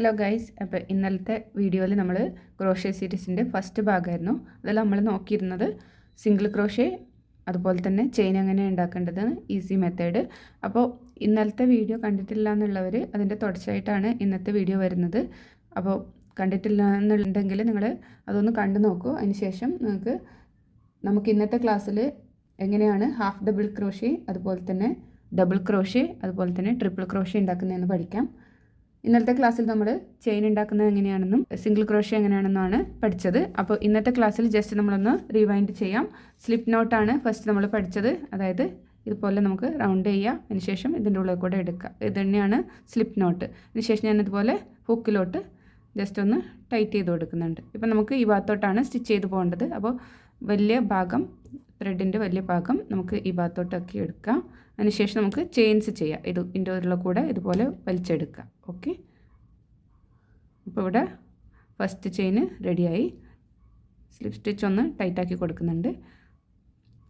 Hello guys, അപ്പോൾ ഇന്നലത്തെ വീഡിയോയിൽ നമ്മൾ ക്രോഷ്യ സീരീസിൻ്റെ ഫസ്റ്റ് ഭാഗമായിരുന്നു. അതിൽ നമ്മൾ നോക്കിയിരുന്നത് സിംഗിൾ ക്രോഷ്യ അതുപോലെ തന്നെ ചെയിൻ എങ്ങനെ ഉണ്ടാക്കേണ്ടത് ഈസി മെത്തേഡ്. അപ്പോൾ ഇന്നലത്തെ വീഡിയോ കണ്ടിട്ടില്ല എന്നുള്ളവർ അതിൻ്റെ തുടർച്ചയായിട്ടാണ് ഇന്നത്തെ വീഡിയോ വരുന്നത്. അപ്പോൾ കണ്ടിട്ടില്ല എന്നുണ്ടെങ്കിൽ നിങ്ങൾ അതൊന്ന് കണ്ടു നോക്കൂ. അതിനുശേഷം നമുക്ക് ഇന്നത്തെ ക്ലാസ്സിൽ എങ്ങനെയാണ് ഹാഫ് ഡബിൾ ക്രോഷ്യ അതുപോലെ തന്നെ ഡബിൾ ക്രോഷ്യ അതുപോലെ തന്നെ ട്രിപ്പിൾ ക്രോഷ്യ ഉണ്ടാക്കുന്നതെന്ന് പഠിക്കാം. ഇന്നലത്തെ ക്ലാസ്സിൽ നമ്മൾ ചെയിൻ ഉണ്ടാക്കുന്നത് എങ്ങനെയാണെന്നും സിംഗിൾ ക്രോഷ്യ എങ്ങനെയാണെന്നുമാണ് പഠിച്ചത്. അപ്പോൾ ഇന്നത്തെ ക്ലാസ്സിൽ ജസ്റ്റ് നമ്മളൊന്ന് റിവൈൻഡ് ചെയ്യാം. സ്ലിപ്പ് നോട്ടാണ് ഫസ്റ്റ് നമ്മൾ പഠിച്ചത്. അതായത് ഇതുപോലെ നമുക്ക് റൗണ്ട് ചെയ്യുക, അതിനുശേഷം ഇതിൻ്റെ ഉള്ളിൽ കൂടെ എടുക്കുക. ഇത് തന്നെയാണ് സ്ലിപ്പ് നോട്ട്. അതിനുശേഷം ഞാൻ ഇതുപോലെ ഹുക്കിലോട്ട് ജസ്റ്റ് ഒന്ന് ടൈറ്റ് ചെയ്ത് കൊടുക്കുന്നുണ്ട്. ഇപ്പം നമുക്ക് ഈ ഭാഗത്തോട്ടാണ് സ്റ്റിച്ച് ചെയ്ത് പോകേണ്ടത്. അപ്പോൾ വലിയ ഭാഗം ത്രെഡിൻ്റെ വലിയ ഭാഗം നമുക്ക് ഈ ഭാഗത്തോട്ടാക്കി എടുക്കാം. അതിനുശേഷം നമുക്ക് ചെയിൻസ് ചെയ്യാം. ഇതിൻ്റെ ഉള്ള കൂടെ ഇതുപോലെ വലിച്ചെടുക്കാം. ഓക്കെ, അപ്പോൾ ഇവിടെ ഫസ്റ്റ് ചെയിന് റെഡിയായി. സ്ലിപ്പ് സ്റ്റിച്ച് ഒന്ന് ടൈറ്റാക്കി കൊടുക്കുന്നുണ്ട്.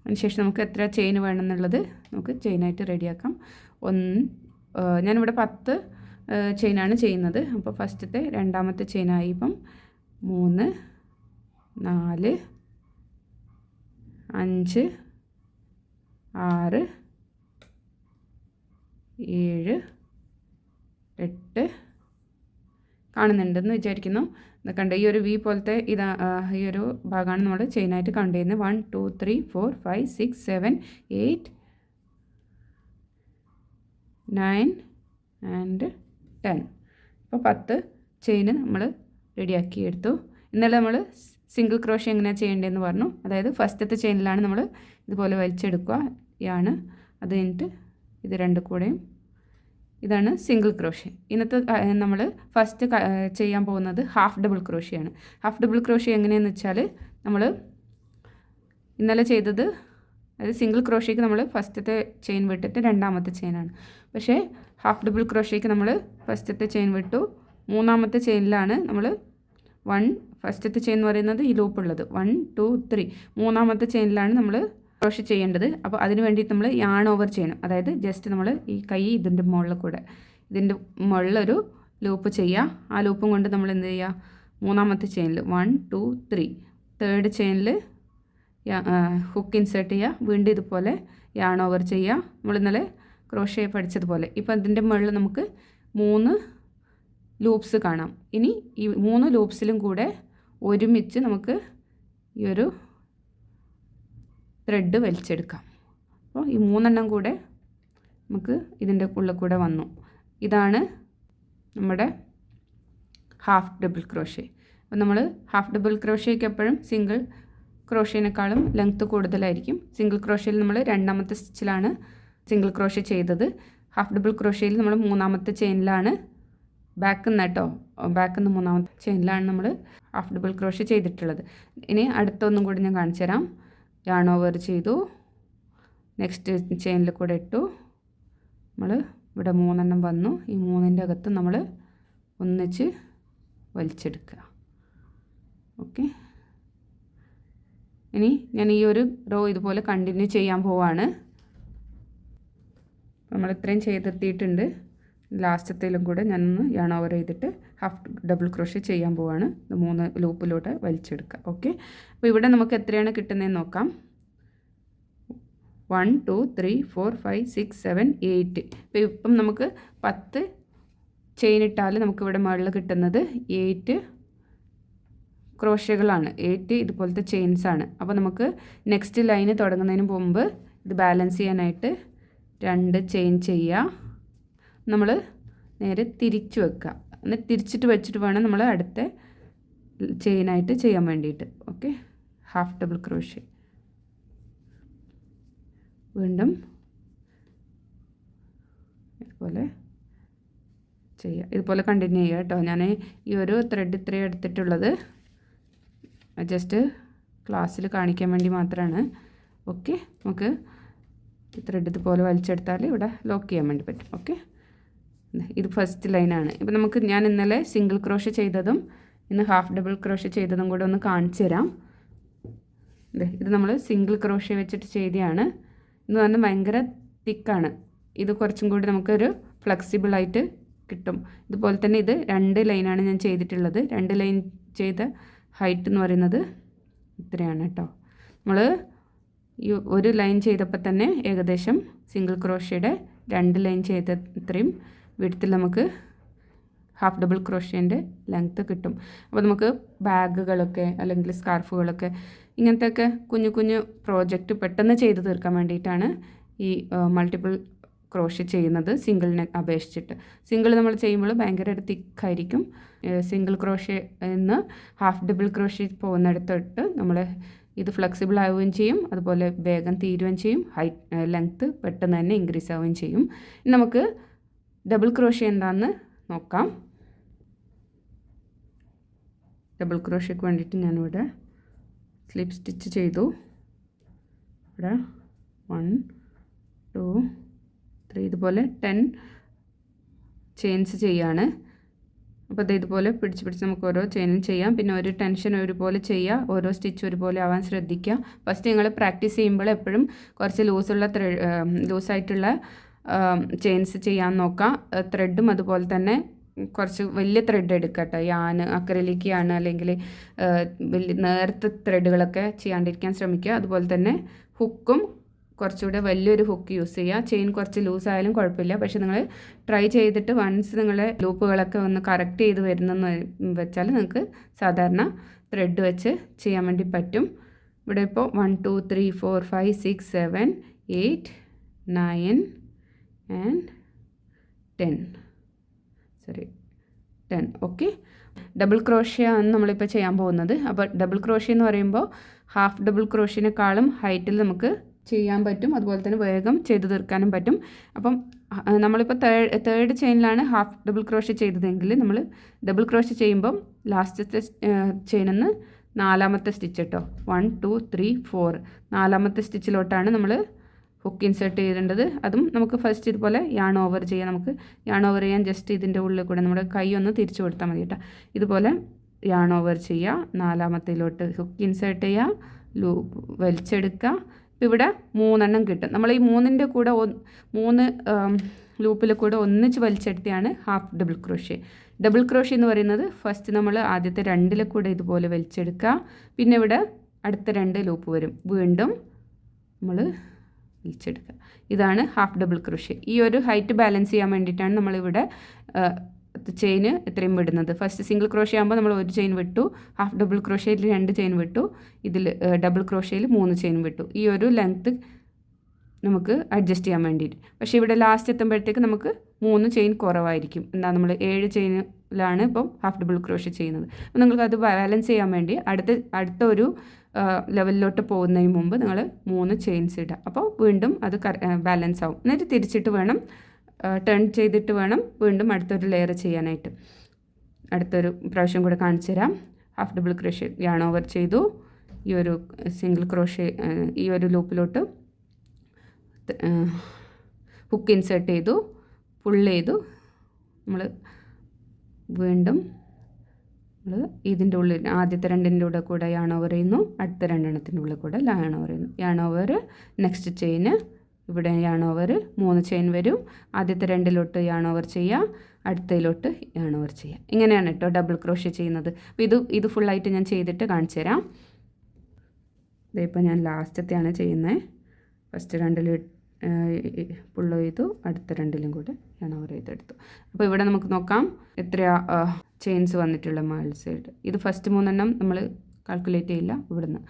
അതിനുശേഷം നമുക്ക് എത്ര ചെയിൻ വേണമെന്നുള്ളത് നമുക്ക് ചെയിനായിട്ട് റെഡിയാക്കാം. ഞാനിവിടെ 10 ചെയിനാണ് ചെയ്യുന്നത്. അപ്പോൾ ഫസ്റ്റത്തെ രണ്ടാമത്തെ ചെയിനായി ഇപ്പം 3 4 5 6 7 8 കാണുന്നുണ്ടെന്ന് വിചാരിക്കുന്നു. കണ്ട ഈ ഒരു വി പോലത്തെ ഈ ഒരു ഭാഗമാണ് നമ്മൾ ചെയിനായിട്ട് കൗണ്ട് ചെയ്യുന്നത്. 1 2 3 4 5 6 7 8 9 ആൻഡ് 10. അപ്പോൾ 10 ചെയിന് നമ്മൾ റെഡിയാക്കി എടുത്തു. ഇന്നലെ നമ്മൾ സിംഗിൾ ക്രോഷ്യ എങ്ങനെയാണ് ചെയ്യേണ്ടതെന്ന് പറഞ്ഞു. അതായത് ഫസ്റ്റത്തെ ചെയിനിലാണ് നമ്മൾ ഇതുപോലെ വലിച്ചെടുക്കുകയാണ്. അത് കഴിഞ്ഞിട്ട് ഇത് രണ്ടും കൂടെയും ഇതാണ് സിംഗിൾ ക്രോഷ്യ. ഇന്നത്തെ നമ്മൾ ഫസ്റ്റ് ചെയ്യാൻ പോകുന്നത് ഹാഫ് ഡബിൾ ക്രോഷ്യയാണ്. ഹാഫ് ഡബിൾ ക്രോഷ്യ എങ്ങനെയാണെന്ന് വെച്ചാൽ നമ്മൾ ഇന്നലെ ചെയ്തത്, അതായത് സിംഗിൾ ക്രോഷ്യയ്ക്ക് നമ്മൾ ഫസ്റ്റത്തെ ചെയിൻ വിട്ടിട്ട് രണ്ടാമത്തെ ചെയിനാണ്. പക്ഷേ ഹാഫ് ഡബിൾ ക്രോഷ്യയ്ക്ക് നമ്മൾ ഫസ്റ്റത്തെ ചെയിൻ വിട്ടു, മൂന്നാമത്തെ ചെയിനിലാണ് നമ്മൾ ഫസ്റ്റത്തെ ചെയിൻ എന്ന് പറയുന്നത് ഈ ലൂപ്പുള്ളത് 1 2 3 മൂന്നാമത്തെ ചെയിനിലാണ് നമ്മൾ ക്രോഷ്യ ചെയ്യേണ്ടത്. അപ്പോൾ അതിന് വേണ്ടിയിട്ട് നമ്മൾ യാൺ ഓവർ ചെയ്യണം. അതായത് ജസ്റ്റ് നമ്മൾ ഈ കൈ ഇതിൻ്റെ മുകളിൽ കൂടെ ഇതിൻ്റെ മുകളിലൊരു ലൂപ്പ് ചെയ്യുക. ആ ലൂപ്പും കൊണ്ട് നമ്മൾ എന്ത് ചെയ്യുക, മൂന്നാമത്തെ ചെയിനിൽ 1 2 3 തേർഡ് ചെയിനിൽ ഹുക്ക് ഇൻസേർട്ട് ചെയ്യുക. വീണ്ടും ഇതുപോലെ യാൺ ഓവർ ചെയ്യുക. നമ്മൾ ഇന്നലെ ക്രോഷ്യ പഠിച്ചതുപോലെ. ഇപ്പോൾ ഇതിൻ്റെ മുകളിൽ നമുക്ക് 3 ലൂപ്സ് കാണാം. ഇനി ഈ 3 ലൂപ്സിലും കൂടെ ഒരുമിച്ച് നമുക്ക് ഈ ഒരു ത്രെഡ് വലിച്ചെടുക്കാം. അപ്പോൾ ഈ 3 കൂടെ നമുക്ക് ഇതിൻ്റെ ഉള്ളിൽ കൂടെ വന്നു. ഇതാണ് നമ്മുടെ ഹാഫ് ഡബിൾ ക്രോഷ്യ. അപ്പോൾ നമ്മൾ ഹാഫ് ഡബിൾ ക്രോഷ്യയ്ക്ക് എപ്പോഴും സിംഗിൾ ക്രോഷ്യനേക്കാളും ലെങ്ത്ത് കൂടുതലായിരിക്കും. സിംഗിൾ ക്രോഷ്യയിൽ നമ്മൾ രണ്ടാമത്തെ സ്റ്റിച്ചിലാണ് സിംഗിൾ ക്രോഷ്യ ചെയ്തത്. ഹാഫ് ഡബിൾ ക്രോഷ്യയിൽ നമ്മൾ മൂന്നാമത്തെ ചെയിനിലാണ് ബാക്കിൽ നിന്ന് കേട്ടോ, ബാക്കിൽ നിന്ന് മൂന്നാമത്തെ ചെയിനിലാണ് നമ്മൾ ഹാഫ് ഡബിൾ ക്രോഷ്യ ചെയ്തിട്ടുള്ളത്. ഇനി അടുത്തൊന്നും കൂടി ഞാൻ കാണിച്ചു തരാം. യാൺ ഓവർ ചെയ്തു, നെക്സ്റ്റ് ചെയിനിൽ കൂടെ ഇട്ടു. നമ്മൾ ഇവിടെ 3 വന്നു. ഈ 3ൻ്റെ അകത്ത് നമ്മൾ ഒന്നിച്ച് വലിച്ചെടുക്കുക. ഓക്കെ, ഇനി ഞാൻ ഈ ഒരു റോ ഇതുപോലെ കണ്ടിന്യൂ ചെയ്യാൻ പോവാണ്. നമ്മൾ ഇത്രയും ചെയ്തെത്തിയിട്ടുണ്ട്. ലാസ്റ്റത്തേലും കൂടെ ഞാനൊന്ന് യാൺ ഓവർ ചെയ്തിട്ട് ഹാഫ് ഡബിൾ ക്രോഷ്യ ചെയ്യാൻ പോവാണ്. 3 ലൂപ്പിലൂടെ വലിച്ചെടുക്കുക. ഓക്കെ, അപ്പോൾ ഇവിടെ നമുക്ക് എത്രയാണ് കിട്ടുന്നതെന്ന് നോക്കാം. 1 2 3 4 5 6 7 8. ഇപ്പോൾ ഇപ്പം നമുക്ക് 10 ചെയിൻ ഇട്ടാൽ നമുക്കിവിടെ മുകളിൽ കിട്ടുന്നത് 8 ക്രോഷ്യകളാണ്, 8 ഇതുപോലത്തെ ചെയിൻസാണ്. അപ്പോൾ നമുക്ക് നെക്സ്റ്റ് ലൈന് തുടങ്ങുന്നതിന് മുമ്പ് ഇത് ബാലൻസ് ചെയ്യാനായിട്ട് 2 ചെയിൻ ചെയ്യുക. നമ്മൾ നേരെ തിരിച്ചു വെക്കുക. എന്നിട്ട് തിരിച്ചിട്ട് വെച്ചിട്ട് വേണം നമ്മൾ അടുത്ത ചെയിനായിട്ട് ചെയ്യാൻ വേണ്ടിയിട്ട്. ഓക്കെ, ഹാഫ് ഡബിൾ ക്രോഷ്യ വീണ്ടും ഇതുപോലെ ചെയ്യുക. ഇതുപോലെ കണ്ടിന്യൂ ചെയ്യുക കേട്ടോ. ഞാൻ ഈ ഒരു ത്രെഡ് ഇത്രയും എടുത്തിട്ടുള്ളത് ജസ്റ്റ് ക്ലാസ്സിൽ കാണിക്കാൻ വേണ്ടി മാത്രമാണ്. ഓക്കെ, നമുക്ക് ഈ ത്രെഡ് ഇതുപോലെ വലിച്ചെടുത്താൽ ഇവിടെ ലോക്ക് ചെയ്യാൻ വേണ്ടി പറ്റും. ഓക്കെ, ഇത് ഫസ്റ്റ് ലൈനാണ്. ഇപ്പോൾ നമുക്ക് ഞാൻ ഇന്നലെ സിംഗിൾ ക്രോഷ്യ ചെയ്തതും ഇന്ന് ഹാഫ് ഡബിൾ ക്രോഷ്യ ചെയ്തതും കൂടെ ഒന്ന് കാണിച്ചു തരാം. ഇത് നമ്മൾ സിംഗിൾ ക്രോഷ്യ വെച്ചിട്ട് ചെയ്തതാണ്. എന്ന് പറഞ്ഞാൽ ഭയങ്കര തിക്കാണ്. ഇത് കുറച്ചും കൂടി നമുക്കൊരു ഫ്ലെക്സിബിളായിട്ട് കിട്ടും. ഇതുപോലെ തന്നെ ഇത് 2 ലൈനാണ് ഞാൻ ചെയ്തിട്ടുള്ളത്. 2 ലൈൻ ചെയ്ത ഹൈറ്റ് എന്ന് പറയുന്നത് ഇത്രയാണ് കേട്ടോ. നമ്മൾ ഈ ഒരു ലൈൻ ചെയ്തപ്പോൾ തന്നെ ഏകദേശം സിംഗിൾ ക്രോഷ്യയുടെ 2 ലൈൻ ചെയ്ത ഇത്രയും വിഡ്ത്തിൽ നമുക്ക് ഹാഫ് ഡബിൾ ക്രോഷ്യൻ്റെ ലെങ്ത്ത് കിട്ടും. അപ്പോൾ നമുക്ക് ബാഗുകളൊക്കെ അല്ലെങ്കിൽ സ്കാർഫുകളൊക്കെ ഇങ്ങനത്തെയൊക്കെ കുഞ്ഞു കുഞ്ഞു പ്രോജക്റ്റ് പെട്ടെന്ന് ചെയ്ത് തീർക്കാൻ വേണ്ടിയിട്ടാണ് ഈ മൾട്ടിപ്പിൾ ക്രോഷ്യ ചെയ്യുന്നത് സിംഗിളിനെ അപേക്ഷിച്ചിട്ട്. സിംഗിൾ നമ്മൾ ചെയ്യുമ്പോൾ ഭയങ്കര തിക്കായിരിക്കും. സിംഗിൾ ക്രോഷ്യ എന്ന് ഹാഫ് ഡബിൾ ക്രോഷ്യ പോകുന്നിടത്തോട്ട് നമ്മൾ ഇത് ഫ്ലെക്സിബിൾ ആവുകയും ചെയ്യും, അതുപോലെ വേഗം തീരുകയും ചെയ്യും, ലെങ്ത്ത് പെട്ടെന്ന് തന്നെ ഇൻക്രീസ് ആവുകയും ചെയ്യും. ഇനി നമുക്ക് ഡബിൾ ക്രോഷ്യ എന്താണെന്ന് നോക്കാം. ഡബിൾ ക്രോഷ്യക്ക് വേണ്ടിയിട്ട് ഞാനിവിടെ സ്ലിപ്പ് സ്റ്റിച്ച് ചെയ്തു. ഇവിടെ 1 2 3 ഇതുപോലെ 10 ചെയിൻസ് ചെയ്യാണ്. അപ്പോൾ അത് ഇതുപോലെ പിടിച്ച് നമുക്ക് ഓരോ ചെയിനും ചെയ്യാം. പിന്നെ ഒരു ടെൻഷൻ ഒരുപോലെ ചെയ്യുക, ഓരോ സ്റ്റിച്ച് ഒരുപോലെ ആവാൻ ശ്രദ്ധിക്കുക. ഫസ്റ്റ് നിങ്ങൾ പ്രാക്ടീസ് ചെയ്യുമ്പോൾ എപ്പോഴും കുറച്ച് ലൂസായിട്ടുള്ള ചെയിൻസ് ചെയ്യാൻ നോക്കാം. ത്രെഡും അതുപോലെ തന്നെ കുറച്ച് വലിയ ത്രെഡ് എടുക്കുക കേട്ടോ. അക്രലിക് യാണ് അല്ലെങ്കിൽ വലിയ നേരത്തെ ത്രെഡുകളൊക്കെ ചെയ്യാണ്ടിരിക്കാൻ ശ്രമിക്കുക. അതുപോലെ തന്നെ ഹുക്കും കുറച്ചുകൂടെ വലിയൊരു ഹുക്ക് യൂസ് ചെയ്യുക. ചെയിൻ കുറച്ച് ലൂസായാലും കുഴപ്പമില്ല, പക്ഷെ നിങ്ങൾ ട്രൈ ചെയ്തിട്ട് വൺസ് നിങ്ങളെ ലൂപ്പുകളൊക്കെ ഒന്ന് കറക്റ്റ് ചെയ്ത് വരുന്നെന്ന് വെച്ചാൽ നിങ്ങൾക്ക് സാധാരണ ത്രെഡ് വെച്ച് ചെയ്യാൻ വേണ്ടി പറ്റും. ഇവിടെ ഇപ്പോൾ 1 2 3 4 5 6 7 8 9 and 10 ഓക്കെ. ഡബിൾ ക്രോഷ്യ ആണ് നമ്മളിപ്പോൾ ചെയ്യാൻ പോകുന്നത്. അപ്പോൾ ഡബിൾ ക്രോഷ്യ എന്ന് പറയുമ്പോൾ ഹാഫ് ഡബിൾ ക്രോഷ്യനേക്കാളും ഹൈറ്റിൽ നമുക്ക് ചെയ്യാൻ പറ്റും, അതുപോലെ തന്നെ വേഗം ചെയ്തു തീർക്കാനും പറ്റും. അപ്പം നമ്മളിപ്പോൾ തേർഡ് ചെയിനിലാണ് ഹാഫ് ഡബിൾ ക്രോഷ്യ ചെയ്തതെങ്കിൽ നമ്മൾ ഡബിൾ ക്രോഷ്യ ചെയ്യുമ്പം ലാസ്റ്റത്തെ ചെയിനിൽ നിന്ന് 4ാമത്തെ സ്റ്റിച്ച് കേട്ടോ. 1 2 3 4 4ാമത്തെ സ്റ്റിച്ചിലോട്ടാണ് നമ്മൾ ഹുക്ക് ഇൻസേർട്ട് ചെയ്യേണ്ടത്. അതും നമുക്ക് ഫസ്റ്റ് ഇതുപോലെ യാൺ ഓവർ ചെയ്യാം. നമുക്ക് യാൺ ഓവർ ചെയ്യാൻ ജസ്റ്റ് ഇതിൻ്റെ ഉള്ളിൽ കൂടെ നമ്മുടെ കൈ ഒന്ന് തിരിച്ചു കൊടുത്താൽ മതി കേട്ടോ. ഇതുപോലെ യാൺ ഓവർ ചെയ്യുക, 4ാമത്തേലോട്ട് ഹുക്ക് ഇൻസേർട്ട് ചെയ്യുക, ലൂപ്പ് വലിച്ചെടുക്കുക. ഇപ്പോൾ ഇവിടെ 3 എണ്ണം കിട്ടും. നമ്മൾ ഈ 3ൻ്റെ കൂടെ 3 ലൂപ്പിൽ കൂടെ ഒന്നിച്ച് വലിച്ചെടുത്തിയാണ് half double crochet. Double crochet എന്ന് പറയുന്നത് ഫസ്റ്റ് നമ്മൾ ആദ്യത്തെ 2ൽ കൂടെ ഇതുപോലെ വലിച്ചെടുക്കുക, പിന്നെ ഇവിടെ അടുത്ത 2 ലൂപ്പ് വരും, വീണ്ടും നമ്മൾ വലിച്ചെടുക്കുക. ഇതാണ് ഹാഫ് ഡബിൾ ക്രോഷ്യ. ഈ ഒരു ഹൈറ്റ് ബാലൻസ് ചെയ്യാൻ വേണ്ടിയിട്ടാണ് നമ്മളിവിടെ ചെയിന് എത്രയും വിടുന്നത്. ഫസ്റ്റ് സിംഗിൾ ക്രോഷ്യ ആകുമ്പോൾ നമ്മൾ 1 ചെയിൻ വിട്ടു, ഹാഫ് ഡബിൾ ക്രോഷ്യയിൽ 2 ചെയിൻ വിട്ടു, ഇതിൽ ഡബിൾ ക്രോഷ്യയിൽ 3 ചെയിൻ വിട്ടു. ഈ ഒരു ലെങ്ത്ത് നമുക്ക് അഡ്ജസ്റ്റ് ചെയ്യാൻ വേണ്ടിയിട്ട്. പക്ഷേ ഇവിടെ ലാസ്റ്റ് എത്തുമ്പോഴത്തേക്ക് നമുക്ക് 3 ചെയിൻ കുറവായിരിക്കും. എന്താ നമ്മൾ 7 ചെയിനിലാണ് ഇപ്പം ഹാഫ് ഡബിൾ ക്രോഷ്യ ചെയ്യുന്നത്. അപ്പോൾ നിങ്ങൾക്ക് അത് ബാലൻസ് ചെയ്യാൻ വേണ്ടി അടുത്ത ഒരു ലെവലിലോട്ട് പോകുന്നതിന് മുമ്പ് നിങ്ങൾ 3 ചെയിൻസ് ഇടുക. അപ്പോൾ വീണ്ടും അത് ബാലൻസ് ആവും. എന്നിട്ട് തിരിച്ചിട്ട് വേണം ടേൺ ചെയ്തിട്ട് വേണം വീണ്ടും അടുത്തൊരു ലെയർ ചെയ്യാനായിട്ട്. അടുത്തൊരു പ്രാവശ്യം കൂടെ കാണിച്ചു തരാം. Half double crochet yarn over ചെയ്തു, ഈ ഒരു സിംഗിൾ ക്രോഷ്യ ഈ ഒരു ലൂപ്പിലോട്ട് ഹുക്ക് ഇൻസേർട്ട് ചെയ്തു, പുൾ ചെയ്തു, നമ്മൾ വീണ്ടും നമ്മൾ ഇതിൻ്റെ ഉള്ളിൽ ആദ്യത്തെ 2ൻ്റെ കൂടെ യാൺ ഓവർ ചെയ്യുന്നു, അടുത്ത 2 ഉള്ളിൽ കൂടെ യാൺ ഓവർ ചെയ്യുന്നു. യാൺ ഓവർ നെക്സ്റ്റ് ചെയിന്, ഇവിടെ യാൺ ഓവർ 3 ചെയിൻ വരും. ആദ്യത്തെ 2ലോട്ട് യാൺ ഓവർ ചെയ്യുക, അടുത്തതിലോട്ട് യാൺ ഓവർ ചെയ്യുക. ഇങ്ങനെയാണ് കേട്ടോ ഡബിൾ ക്രോഷ്യ ചെയ്യുന്നത്. അപ്പോൾ ഇത് ഫുള്ളായിട്ട് ഞാൻ ചെയ്തിട്ട് കാണിച്ചു തരാം. ഇതിപ്പോൾ ഞാൻ ലാസ്റ്റത്തെയാണ് ചെയ്യുന്നത്. ഫസ്റ്റ് 2ൽ പുള്ള് ചെയ്തു, അടുത്ത 2ലും കൂടെ യാൺ ഓവർ ചെയ്തെടുത്തു. അപ്പോൾ ഇവിടെ നമുക്ക് നോക്കാം എത്രയാ ചെയിൻസ് വന്നിട്ടുള്ള മേൾ സൈഡ്. ഇത് ഫസ്റ്റ് 3 എണ്ണം നമ്മൾ കാൽക്കുലേറ്റ് ചെയ്യില്ല. ഇവിടുന്ന്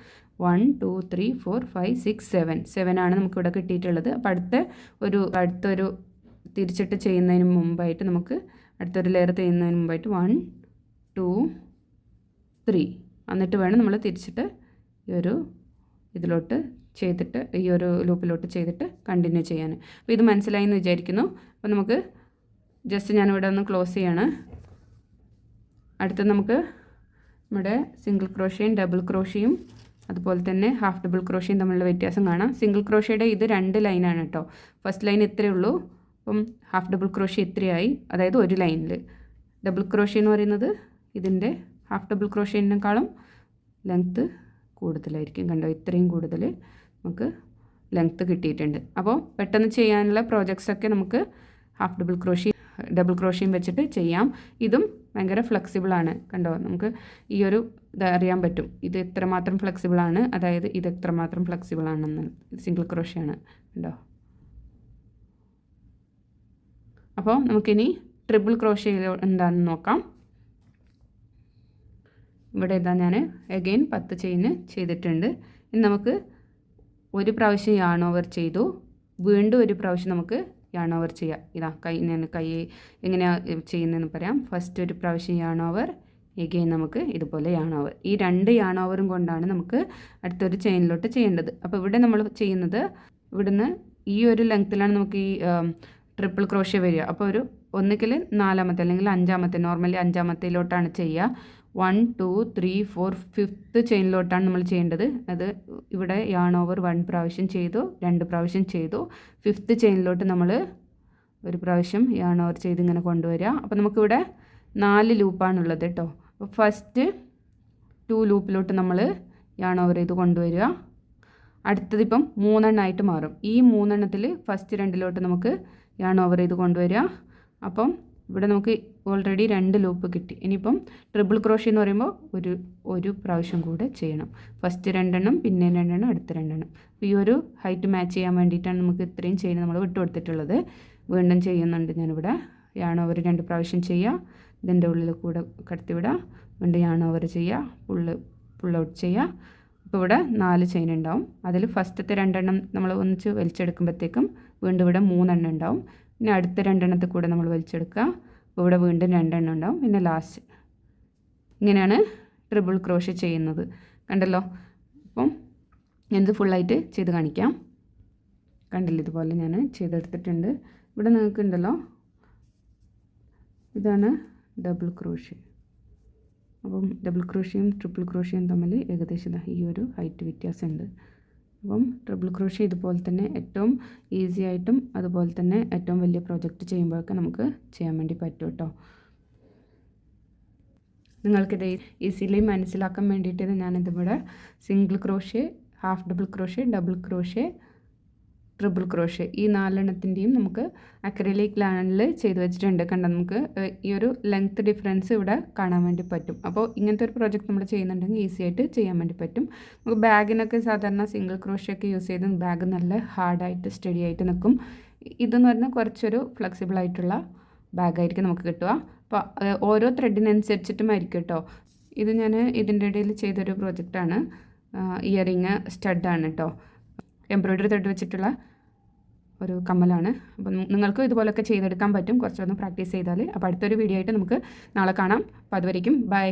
1 2 3 4 5 6 7 ആണ് നമുക്കിവിടെ കിട്ടിയിട്ടുള്ളത്. അപ്പോൾ അടുത്തൊരു തിരിച്ചിട്ട് ചെയ്യുന്നതിന് മുമ്പായിട്ട് നമുക്ക് അടുത്തൊരു ലെയർ ചെയ്യുന്നതിന് മുമ്പായിട്ട് 1 2 3 എന്നിട്ട് വേണം നമ്മൾ തിരിച്ചിട്ട് ഈ ഒരു ഇതിലോട്ട് ചെയ്തിട്ട് ഈ ഒരു ലൂപ്പിലോട്ട് ചെയ്തിട്ട് കണ്ടിന്യൂ ചെയ്യാൻ. അപ്പോൾ ഇത് മനസ്സിലായി എന്ന് വിചാരിക്കുന്നു. അപ്പോൾ നമുക്ക് ജസ്റ്റ് ഞാനിവിടെ ഒന്ന് ക്ലോസ് ചെയ്യാണ്. അടുത്ത നമുക്ക് നമ്മുടെ സിംഗിൾ ക്രോഷ്യയും ഡബിൾ ക്രോഷ്യയും അതുപോലെ തന്നെ ഹാഫ് ഡബിൾ ക്രോഷ്യയും തമ്മിലുള്ള വ്യത്യാസം കാണാം. സിംഗിൾ ക്രോഷ്യയുടെ ഇത് 2 ലൈനാണ് കേട്ടോ. ഫസ്റ്റ് ലൈൻ ഇത്രയേ ഉള്ളൂ. അപ്പം ഹാഫ് ഡബിൾ ക്രോഷ്യ ഇത്രയായി, അതായത് ഒരു ലൈനിൽ. ഡബിൾ ക്രോഷ്യ എന്ന് പറയുന്നത് ഇതിൻ്റെ ഹാഫ് ഡബിൾ ക്രോഷ്യനേക്കാളും ലെങ്ത്ത് കൂടുതലായിരിക്കും. കണ്ടോ, ഇത്രയും കൂടുതൽ നമുക്ക് ലെങ്ത്ത് കിട്ടിയിട്ടുണ്ട്. അപ്പോൾ പെട്ടെന്ന് ചെയ്യാനുള്ള പ്രോജക്ട്സൊക്കെ നമുക്ക് ഹാഫ് ഡബിൾ ക്രോഷ്യ ഡബിൾ ക്രോഷ്യയും വെച്ചിട്ട് ചെയ്യാം. ഇതും ഭയങ്കര ഫ്ലെക്സിബിളാണ്. കണ്ടോ, നമുക്ക് ഈ ഒരു ഇത് അറിയാൻ പറ്റും, ഇത് എത്രമാത്രം ഫ്ലെക്സിബിളാണ്, അതായത് ഇത് എത്രമാത്രം ഫ്ലെക്സിബിളാണെന്ന്. ഇത് സിംഗിൾ ക്രോഷ്യയാണ് കണ്ടോ. അപ്പോൾ നമുക്കിനി ട്രിപ്പിൾ ക്രോഷ്യ എന്താണെന്ന് നോക്കാം. ഇവിടെ ഇതാ ഞാൻ അഗെയിൻ 10 ചെയിൻ ചെയ്തിട്ടുണ്ട്. ഇനി നമുക്ക് ഒരു പ്രാവശ്യം യാൺ ഓവർ ചെയ്തു, വീണ്ടും ഒരു പ്രാവശ്യം നമുക്ക് യാൺ ഓവർ ചെയ്യാം. ഇതാ ഞാൻ കൈ എങ്ങനെയാണ് ചെയ്യുന്നതെന്ന് പറയാം. ഫസ്റ്റ് ഒരു പ്രാവശ്യം യാൺ ഓവർ, എഗെയിൻ നമുക്ക് ഇതുപോലെ യാൺ ഓവർ. ഈ 2 യാൺ ഓവറും കൊണ്ടാണ് നമുക്ക് അടുത്തൊരു ചെയിനിലോട്ട് ചെയ്യേണ്ടത്. അപ്പോൾ ഇവിടെ നമ്മൾ ചെയ്യുന്നത്, ഇവിടുന്ന് ഈ ഒരു ലെങ്ത്തിലാണ് നമുക്ക് ഈ ട്രിപ്പിൾ ക്രോഷ്യ വരിക. അപ്പോൾ ഒരു ഒന്നുകിൽ 4ാമത്തെ അല്ലെങ്കിൽ 5ാമത്തെ, നോർമലി 5ാമത്തേലോട്ടാണ് ചെയ്യുക. 1 2 3 4 5th ചെയിനിലോട്ടാണ് നമ്മൾ ചെയ്യേണ്ടത്. അത് ഇവിടെ യാൺ ഓവർ 1 പ്രാവശ്യം ചെയ്തു, 2 പ്രാവശ്യം ചെയ്തു. 5th ചെയിനിലോട്ട് നമ്മൾ ഒരു പ്രാവശ്യം യാൺ ഓവർ ചെയ്ത് ഇങ്ങനെ കൊണ്ടുവരിക. അപ്പോൾ നമുക്കിവിടെ 4 ലൂപ്പാണുള്ളത് കേട്ടോ. അപ്പോൾ ഫസ്റ്റ് 2 ലൂപ്പിലോട്ട് നമ്മൾ യാൺ ഓവർ ചെയ്ത് കൊണ്ടുവരിക. അടുത്തതിപ്പം 3 എണ്ണമായിട്ട് മാറും. ഈ 3 എണ്ണത്തിൽ ഫസ്റ്റ് 2ലോട്ട് നമുക്ക് യാൺ ഓവർ ചെയ്ത് കൊണ്ടുവരിക. അപ്പം ഇവിടെ നമുക്ക് ഓൾറെഡി 2 ലൂപ്പ് കിട്ടി. ഇനിയിപ്പം ട്രിപ്പിൾ ക്രോഷ്യ എന്ന് പറയുമ്പോൾ ഒരു പ്രാവശ്യം കൂടെ ചെയ്യണം. ഫസ്റ്റ് 2 എണ്ണം, പിന്നെ 2 എണ്ണം, അടുത്ത 2 എണ്ണം. അപ്പോൾ ഈ ഒരു ഹൈറ്റ് മാച്ച് ചെയ്യാൻ വേണ്ടിയിട്ടാണ് നമുക്ക് ഇത്രയും ചെയിൻ നമ്മൾ വിട്ടുകൊടുത്തിട്ടുള്ളത്. വീണ്ടും ചെയ്യുന്നുണ്ട് ഞാനിവിടെ. യാൺ ഓവർ 2 പ്രാവശ്യം ചെയ്യുക, ഇതിൻ്റെ ഉള്ളിൽ കൂടെ കടത്തിവിടുക, വീണ്ടും യാൺ ഓവർ ചെയ്യുക, പുൾ ഔട്ട് ചെയ്യുക. അപ്പോൾ ഇവിടെ 4 ചെയിൻ ഉണ്ടാവും. അതിൽ ഫസ്റ്റത്തെ 2 എണ്ണം നമ്മൾ ഒന്നിച്ച് വലിച്ചെടുക്കുമ്പോഴത്തേക്കും വീണ്ടും ഇവിടെ 3 എണ്ണം ഉണ്ടാവും. പിന്നെ അടുത്ത 2 എണ്ണത്തിൽ കൂടെ നമ്മൾ വലിച്ചെടുക്കുക. അപ്പോൾ ഇവിടെ വീണ്ടും 2 എണ്ണം ഉണ്ടാവും. പിന്നെ ലാസ്റ്റ്. ഇങ്ങനെയാണ് ട്രിപ്പിൾ ക്രോഷ്യ ചെയ്യുന്നത്. കണ്ടല്ലോ. അപ്പം ഞാനിത് ഫുള്ളായിട്ട് ചെയ്ത് കാണിക്കാം. കണ്ടില്ല, ഇതുപോലെ ഞാൻ ചെയ്തെടുത്തിട്ടുണ്ട്. ഇവിടെ നിങ്ങൾക്ക് ഉണ്ടല്ലോ, ഇതാണ് ഡബിൾ ക്രോഷ്യ. അപ്പം ഡബിൾ ക്രോഷ്യയും ട്രിപ്പിൾ ക്രോഷ്യയും തമ്മിൽ ഏകദേശം ഈ ഒരു ഹൈറ്റ് വ്യത്യാസമുണ്ട്. അപ്പം ട്രിപ്പിൾ ക്രോഷ്യ ഇതുപോലെ തന്നെ ഏറ്റവും ഈസി ആയിട്ടും അതുപോലെ തന്നെ ഏറ്റവും വലിയ പ്രോജക്റ്റ് ചെയ്യുമ്പോഴൊക്കെ നമുക്ക് ചെയ്യാൻ വേണ്ടി പറ്റും കേട്ടോ. നിങ്ങൾക്കിത് ഈസിലി മനസ്സിലാക്കാൻ വേണ്ടിയിട്ട് ഞാനിതിവിടെ single crochet, half double crochet, double crochet, triple crochet ഈ 4 എണ്ണത്തിൻ്റെയും നമുക്ക് അക്രിലിക് ലാനിൽ ചെയ്ത് വെച്ചിട്ടുണ്ട്. കണ്ട, നമുക്ക് ഈ ഒരു ലെങ്ത്ത് ഡിഫറൻസ് ഇവിടെ കാണാൻ വേണ്ടി പറ്റും. അപ്പോൾ ഇങ്ങനത്തെ ഒരു പ്രോജക്റ്റ് നമ്മൾ ചെയ്യുന്നുണ്ടെങ്കിൽ ഈസി ആയിട്ട് ചെയ്യാൻ വേണ്ടി പറ്റും. നമുക്ക് ബാഗിനൊക്കെ സാധാരണ സിംഗിൾ ക്രോഷ്യ ഒക്കെ യൂസ് ചെയ്ത് ബാഗ് നല്ല ഹാർഡായിട്ട് സ്റ്റഡി ആയിട്ട് നിൽക്കും. ഇതെന്ന് പറഞ്ഞാൽ കുറച്ചൊരു ഫ്ലെക്സിബിൾ ആയിട്ടുള്ള ബാഗായിരിക്കും നമുക്ക് കിട്ടുക. അപ്പോൾ ഓരോ ത്രെഡിനനുസരിച്ചിട്ടുമായിരിക്കും കേട്ടോ. ഇത് ഞാൻ ഇതിൻ്റെ ഇടയിൽ ചെയ്തൊരു പ്രോജക്റ്റാണ്. ഇയറിങ് സ്റ്റഡാണ് കേട്ടോ. എംബ്രോയ്ഡറി ത്രെഡ് വെച്ചിട്ടുള്ള ഒരു കമ്മലാണ്. അപ്പം നിങ്ങൾക്ക് ഇതുപോലൊക്കെ ചെയ്തെടുക്കാൻ പറ്റും, കുറച്ചൊന്ന് പ്രാക്ടീസ് ചെയ്താൽ. അപ്പോൾ അടുത്തൊരു വീഡിയോ ആയിട്ട് നമുക്ക് നാളെ കാണാം. അപ്പോൾ അതുവരേക്കും ബൈ.